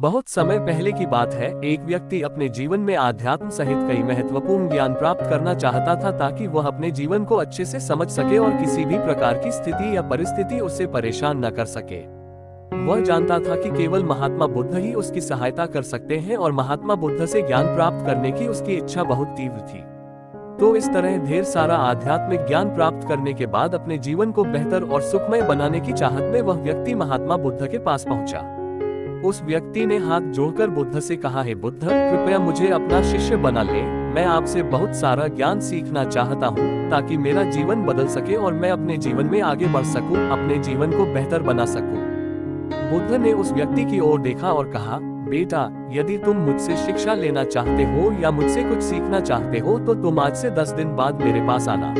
बहुत समय पहले की बात है, एक व्यक्ति अपने जीवन में आध्यात्म सहित कई महत्वपूर्ण ज्ञान प्राप्त करना चाहता था ताकि वह अपने जीवन को अच्छे से समझ सके और किसी भी प्रकार की स्थिति या परिस्थिति उसे परेशान न कर सके। वह जानता था कि केवल महात्मा बुद्ध ही उसकी सहायता कर सकते हैं और महात्मा बुद्ध से ज्ञान प्राप्त करने की उसकी इच्छा बहुत तीव्र थी। तो इस तरह ढेर सारा आध्यात्मिक ज्ञान प्राप्त करने के बाद अपने जीवन को बेहतर और सुखमय बनाने की चाहत में वह व्यक्ति महात्मा बुद्ध के पास पहुंचा। उस व्यक्ति ने हाथ जोड़कर बुद्ध से कहा, हे बुद्ध, कृपया मुझे अपना शिष्य बना ले। मैं आपसे बहुत सारा ज्ञान सीखना चाहता हूँ ताकि मेरा जीवन बदल सके और मैं अपने जीवन में आगे बढ़ सकूं, अपने जीवन को बेहतर बना सकूं। बुद्ध ने उस व्यक्ति की ओर देखा और कहा, बेटा, यदि तुम मुझसे शिक्षा लेना चाहते हो या मुझसे कुछ सीखना चाहते हो तो तुम आज से 10 दिन बाद मेरे पास आना।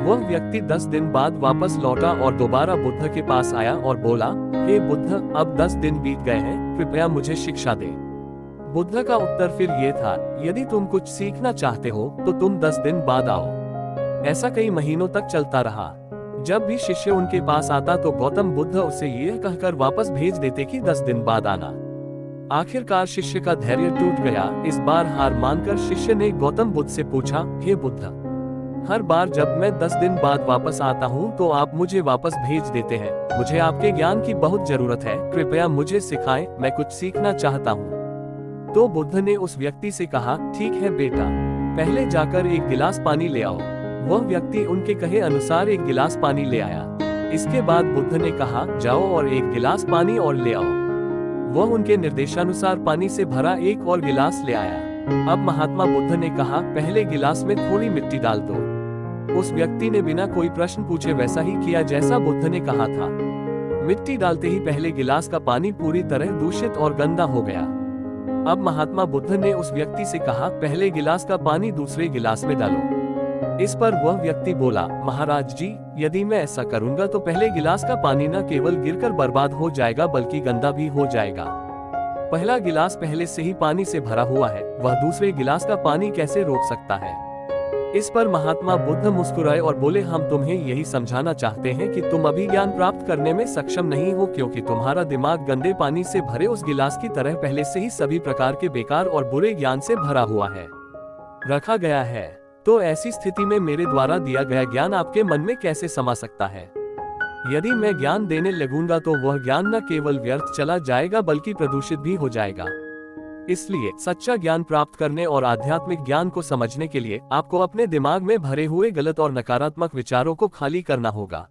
वह व्यक्ति 10 दिन बाद वापस लौटा और दोबारा बुद्ध के पास आया और बोला, हे बुद्ध, अब 10 दिन बीत गए हैं, कृपया मुझे शिक्षा दे। बुद्ध का उत्तर फिर ये था, यदि तुम कुछ सीखना चाहते हो तो तुम 10 दिन बाद आओ। ऐसा कई महीनों तक चलता रहा। जब भी शिष्य उनके पास आता तो गौतम बुद्ध उसे यह कहकर वापस भेज देते कि 10 दिन बाद आना। आखिरकार शिष्य का धैर्य टूट गया। इस बार हार मानकर शिष्य ने गौतम बुद्ध से पूछा, हे बुद्ध, हर बार जब मैं 10 दिन बाद वापस आता हूँ तो आप मुझे वापस भेज देते हैं। मुझे आपके ज्ञान की बहुत जरूरत है, कृपया मुझे सिखाएं, मैं कुछ सीखना चाहता हूँ। तो बुद्ध ने उस व्यक्ति से कहा, ठीक है बेटा, पहले जाकर एक गिलास पानी ले आओ। वह व्यक्ति उनके कहे अनुसार एक गिलास पानी ले आया। इसके बाद बुद्ध ने कहा, जाओ और एक गिलास पानी और ले आओ। वह उनके निर्देशानुसार पानी से भरा एक और गिलास ले आया। अब महात्मा बुद्ध ने कहा, पहले गिलास में थोड़ी मिट्टी डाल दो। उस व्यक्ति ने बिना कोई प्रश्न पूछे वैसा ही किया जैसा बुद्ध ने कहा था। मिट्टी डालते ही पहले गिलास का पानी पूरी तरह दूषित और गंदा हो गया। अब महात्मा बुद्ध ने उस व्यक्ति से कहा, पहले गिलास का पानी दूसरे गिलास में डालो। इस पर वह व्यक्ति बोला, महाराज जी, यदि मैं ऐसा करूंगा तो पहले गिलास का पानी न केवल गिरकर बर्बाद हो जाएगा बल्कि गंदा भी हो जाएगा। पहला गिलास पहले से ही पानी से भरा हुआ है, वह दूसरे गिलास का पानी कैसे रोक सकता है। इस पर महात्मा बुद्ध मुस्कुराए और बोले, हम तुम्हें यही समझाना चाहते हैं कि तुम अभी ज्ञान प्राप्त करने में सक्षम नहीं हो क्योंकि तुम्हारा दिमाग गंदे पानी से भरे उस गिलास की तरह पहले से ही सभी प्रकार के बेकार और बुरे ज्ञान से भरा हुआ है, रखा गया है। तो ऐसी स्थिति में मेरे द्वारा दिया गया ज्ञान आपके मन में कैसे समा सकता है। यदि मैं ज्ञान देने लगूंगा तो वह ज्ञान न केवल व्यर्थ चला जाएगा बल्कि प्रदूषित भी हो जाएगा। इसलिए सच्चा ज्ञान प्राप्त करने और आध्यात्मिक ज्ञान को समझने के लिए आपको अपने दिमाग में भरे हुए गलत और नकारात्मक विचारों को खाली करना होगा।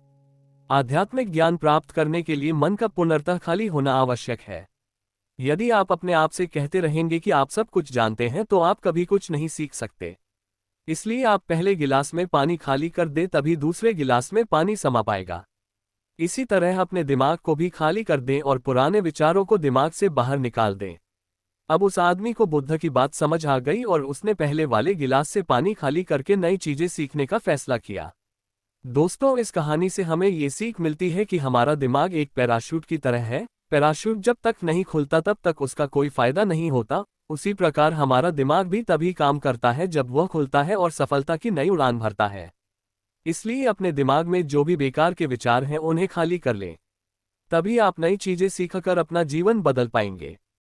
आध्यात्मिक ज्ञान प्राप्त करने के लिए मन का पूर्णतः खाली होना आवश्यक है। यदि आप अपने आप से कहते रहेंगे कि आप सब कुछ जानते हैं तो आप कभी कुछ नहीं सीख सकते। इसलिए आप पहले गिलास में पानी खाली कर दे, तभी दूसरे गिलास में पानी समा पाएगा। इसी तरह अपने दिमाग को भी खाली कर दें और पुराने विचारों को दिमाग से बाहर निकाल दें। अब उस आदमी को बुद्ध की बात समझ आ गई और उसने पहले वाले गिलास से पानी खाली करके नई चीजें सीखने का फैसला किया। दोस्तों, इस कहानी से हमें ये सीख मिलती है कि हमारा दिमाग एक पैराशूट की तरह है। पैराशूट जब तक नहीं खुलता तब तक उसका कोई फायदा नहीं होता। उसी प्रकार हमारा दिमाग भी तभी काम करता है जब वह खुलता है और सफलता की नई उड़ान भरता है। इसलिए अपने दिमाग में जो भी बेकार के विचार हैं उन्हें खाली कर लें, तभी आप नई चीजें सीखकर अपना जीवन बदल पाएंगे।